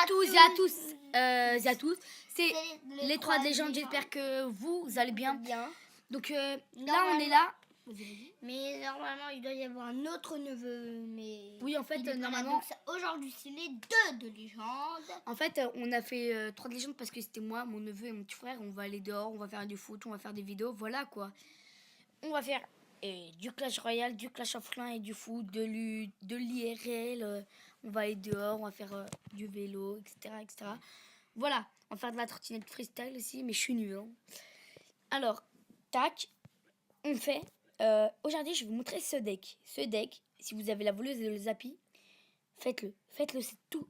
tous et à tous, c'est les 3 légendes. J'espère que vous allez bien. Donc là, on est là. Mais normalement, il doit y avoir un autre neveu. Mais oui, en fait, normalement. Aujourd'hui, c'est les 2 de légendes. En fait, on a fait 3 de légendes parce que c'était moi, mon neveu et mon petit frère. On va aller dehors, on va faire du foot, on va faire des vidéos. Voilà quoi. On va faire du Clash Royale, du Clash of Clans et du foot, de l'IRL. On va aller dehors, on va faire du vélo, etc., etc. Voilà, on va faire de la trottinette freestyle aussi, mais je suis nulle. Hein. Alors, tac, on fait. Aujourd'hui, je vais vous montrer ce deck. Ce deck, si vous avez la voleuse et le zappy, faites-le. Faites-le, c'est tout.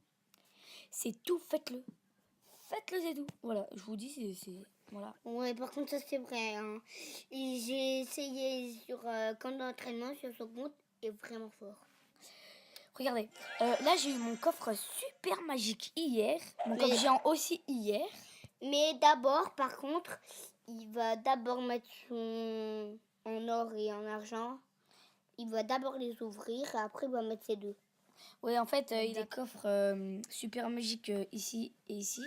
C'est tout, faites-le. Faites-le, c'est tout. Voilà, je vous dis, c'est voilà. Ouais, par contre, ça c'est vrai. Hein. Et j'ai essayé sur camp d'entraînement sur son compte est vraiment fort. Regardez, là j'ai eu mon coffre super magique hier, mon coffre géant aussi hier. Mais d'abord, par contre, il va d'abord mettre son en or et en argent. Il va d'abord les ouvrir et après il va mettre ces 2. Oui, en fait, il a un coffre super magique ici et ici.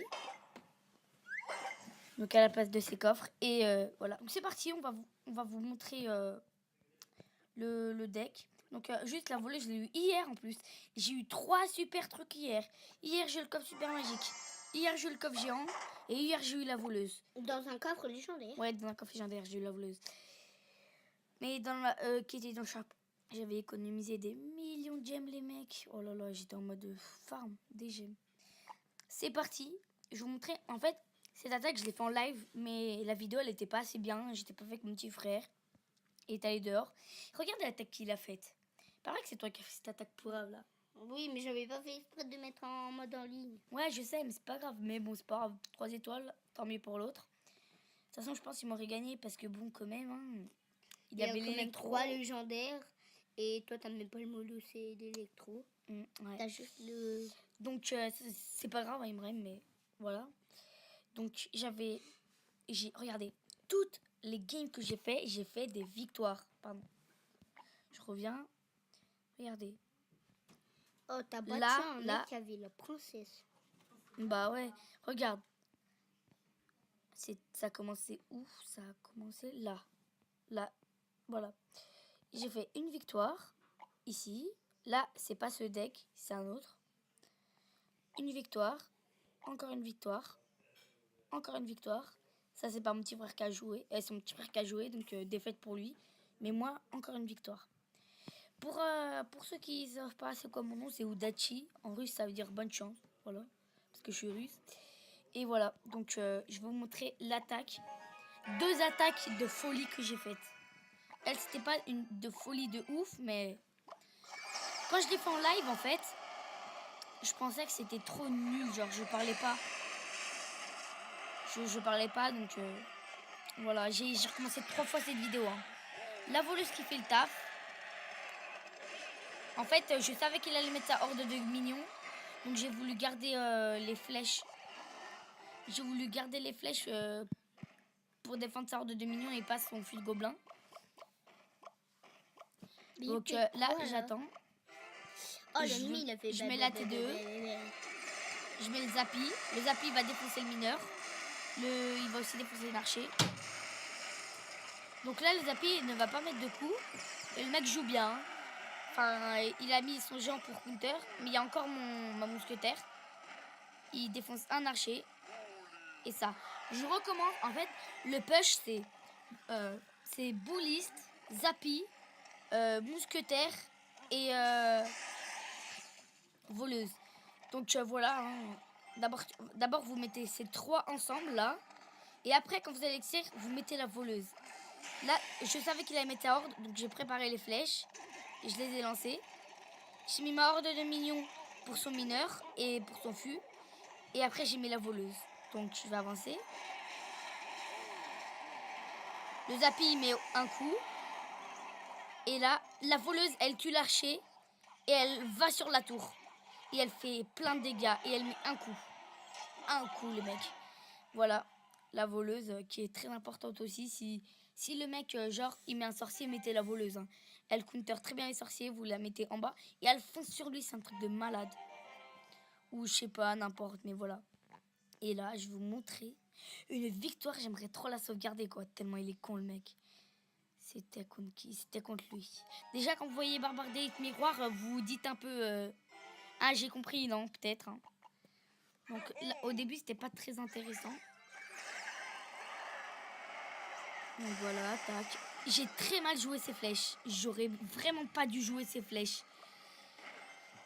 Donc à la place de ces coffres. Et voilà, donc c'est parti, on va vous montrer le deck. Donc juste la volée, je l'ai eu hier en plus. J'ai eu 3 super trucs hier. Hier, j'ai eu le coffre super magique. Hier, j'ai eu le coffre géant. Et hier, j'ai eu la voleuse. Dans un coffre légendaire. Ouais, dans un coffre légendaire, j'ai eu la voleuse. Mais dans la qui était dans le chapeau. J'avais économisé des millions de gemmes, les mecs. Oh là là, j'étais en mode farm, des gemmes. C'est parti. Je vais vous montrer. En fait, cette attaque, je l'ai fait en live, mais la vidéo, elle était pas assez bien. J'étais pas avec mon petit frère. Il est allé dehors. Regardez l'attaque qu'il a faite. Paraît que c'est toi qui as fait cette attaque pourrave là. Oui, mais j'avais pas fait exprès de mettre en mode en ligne. Ouais, je sais, mais c'est pas grave. Mais bon, c'est pas grave. 3 étoiles, tant mieux pour l'autre. De toute façon, je pense qu'il m'aurait gagné parce que bon, quand même, hein, il y avait l'électro. 3 légendaires et toi, t'as même pas le mollo, c'est l'électro. Ouais. T'as juste le. Donc, c'est pas grave, Imrem, mais voilà. Donc, regardez, toutes les games que j'ai fait des victoires. Pardon. Je reviens. Regardez. Oh, t'as battu un mec qui avait la princesse. Bah ouais, regarde. Ça a commencé où? Ça a commencé là. Là, voilà. J'ai fait une victoire, ici. Là, c'est pas ce deck, c'est un autre. Une victoire, encore une victoire, encore une victoire. Ça, c'est pas mon petit frère qui a joué. C'est mon petit frère qui a joué, donc défaite pour lui. Mais moi, encore une victoire. Pour ceux qui ne savent pas, c'est quoi mon nom? C'est Udachi. En russe, ça veut dire bonne chance. Voilà, parce que je suis russe. Et voilà, donc je vais vous montrer l'attaque. 2 attaques de folie que j'ai faites. Elle, c'était pas une de folie de ouf, mais quand je l'ai fait en live, en fait, je pensais que c'était trop nul. Genre, je parlais pas. Je parlais pas, donc voilà, j'ai recommencé 3 fois cette vidéo. Hein. La voleuse qui fait le taf. En fait, je savais qu'il allait mettre sa horde de minions, donc j'ai voulu garder les flèches. J'ai voulu garder les flèches pour défendre sa horde de minions et pas son fil gobelin. Donc là, j'attends. Oh, l'ennemi, il a fait. Je mets la T2. Je mets le zappy. Le zappy va défoncer le mineur. Il va aussi défoncer l'archer. Donc là, le zappy ne va pas mettre de coups. Et le mec joue bien. Hein. Enfin, il a mis son géant pour counter. Mais il y a encore ma mousquetaire. Il défonce un archer. Et ça. Je recommande. En fait, le push, c'est bouliste, zappy, mousquetaire et voleuse. Donc voilà. Hein. D'abord, vous mettez ces 3 ensemble là. Et après, quand vous allez tirer, vous mettez la voleuse. Là, je savais qu'il allait mettre sa horde, donc j'ai préparé les flèches. Et je les ai lancées. J'ai mis ma horde de minions pour son mineur et pour son fût. Et après, j'ai mis la voleuse. Donc, je vais avancer. Le zappy, il met un coup. Et là, la voleuse, elle tue l'archer. Et elle va sur la tour. Et elle fait plein de dégâts. Et elle met un coup. Un coup, le mec. Voilà. La voleuse qui est très importante aussi. Si le mec, genre, il met un sorcier, mettez la voleuse. Hein. Elle counter très bien les sorciers, vous la mettez en bas. Et elle fonce sur lui, c'est un truc de malade. ou je sais pas, n'importe, mais voilà. Et là, je vais vous montrer une victoire. J'aimerais trop la sauvegarder, quoi, tellement il est con, le mec. C'était contre qui? C'était contre lui. Déjà, quand vous voyez Barbardé Miroir, vous vous dites un peu... Ah, j'ai compris, non, peut-être. Hein. Donc, là, au début, c'était pas très intéressant. Donc voilà, tac. J'ai très mal joué ces flèches. J'aurais vraiment pas dû jouer ces flèches.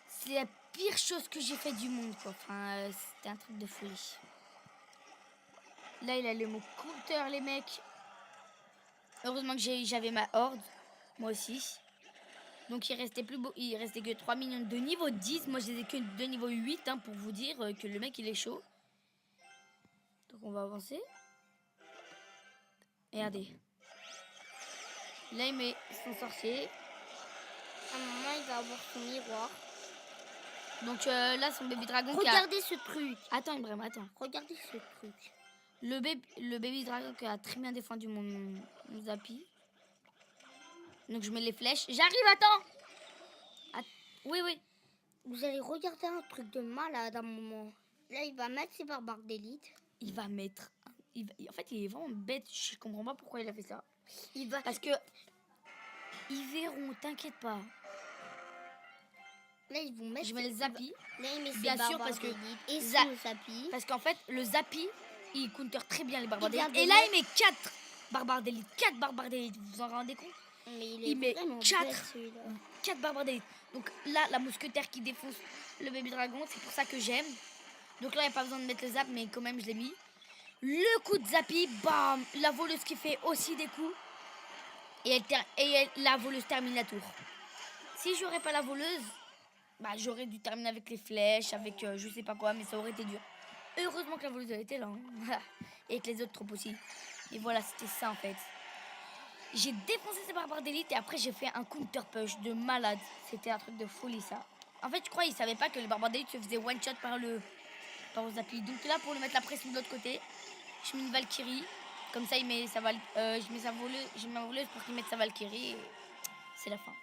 C'est la pire chose que j'ai fait du monde, quoi. Enfin, c'était un truc de folie. Là, il a le mot counter, les mecs. Heureusement que j'avais ma horde. Moi aussi. Donc, il restait que 3 millions de niveau 10. Moi, je les ai que de niveau 8, hein, pour vous dire que le mec, il est chaud. Donc, on va avancer. Regardez. Là, il met son sorcier. À un moment, il va avoir son miroir. Donc là, son bébé dragon. Regardez ce truc. Attends, Ibrahim, attends. Regardez ce truc. Le baby dragon qui a très bien défendu mon Zappy. Donc je mets les flèches. J'arrive, attends. Oui, oui. Vous allez regarder un truc de malade à un moment. Là, il va mettre ses barbares d'élite. Il va mettre... En fait, il est vraiment bête. Je comprends pas pourquoi il a fait ça. Il va... Parce que... Ils verront, t'inquiète pas. Là, ils vont mettre... Je mets le Zappy. Là, il met ses bien sûr, barbares parce que... d'élite et son Zappy. Parce qu'en fait, le Zappy, il counter très bien les barbares Il vient d'élite. de Et là, mettre- il met 4 barbares d'élite. 4 barbares d'élite. Vous vous en rendez compte? Mais Il met vraiment 4. bête, celui-là. 4 barbares d'élite. Donc là, la mousquetaire qui défonce le bébé dragon, c'est pour ça que j'aime. Donc là, il n'y a pas besoin de mettre le zap, mais quand même, je l'ai mis. Le coup de Zappy, bam. La voleuse qui fait aussi des coups. Et la voleuse termine la tour. Si j'aurais pas la voleuse, bah, j'aurais dû terminer avec les flèches, avec je sais pas quoi, mais ça aurait été dur. Heureusement que la voleuse elle était là. Hein. Et que les autres troupes aussi. Et voilà, c'était ça en fait. J'ai défoncé ces barbares d'élite et après j'ai fait un counter push de malade. C'était un truc de folie ça. En fait, je crois qu'ils savaient pas que les barbares d'élite se faisaient one shot par le Zappy. Donc là, pour lui mettre la pression de l'autre côté, je mets une Valkyrie. Comme ça, je mets ma voleuse pour qu'il mette sa Valkyrie. Et c'est la fin.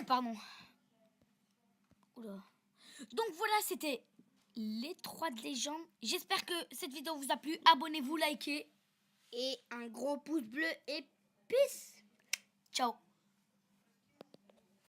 Pardon. Oula. Donc voilà, c'était les 3 de légende. J'espère que cette vidéo vous a plu. Abonnez-vous, likez. Et un gros pouce bleu et peace. Ciao.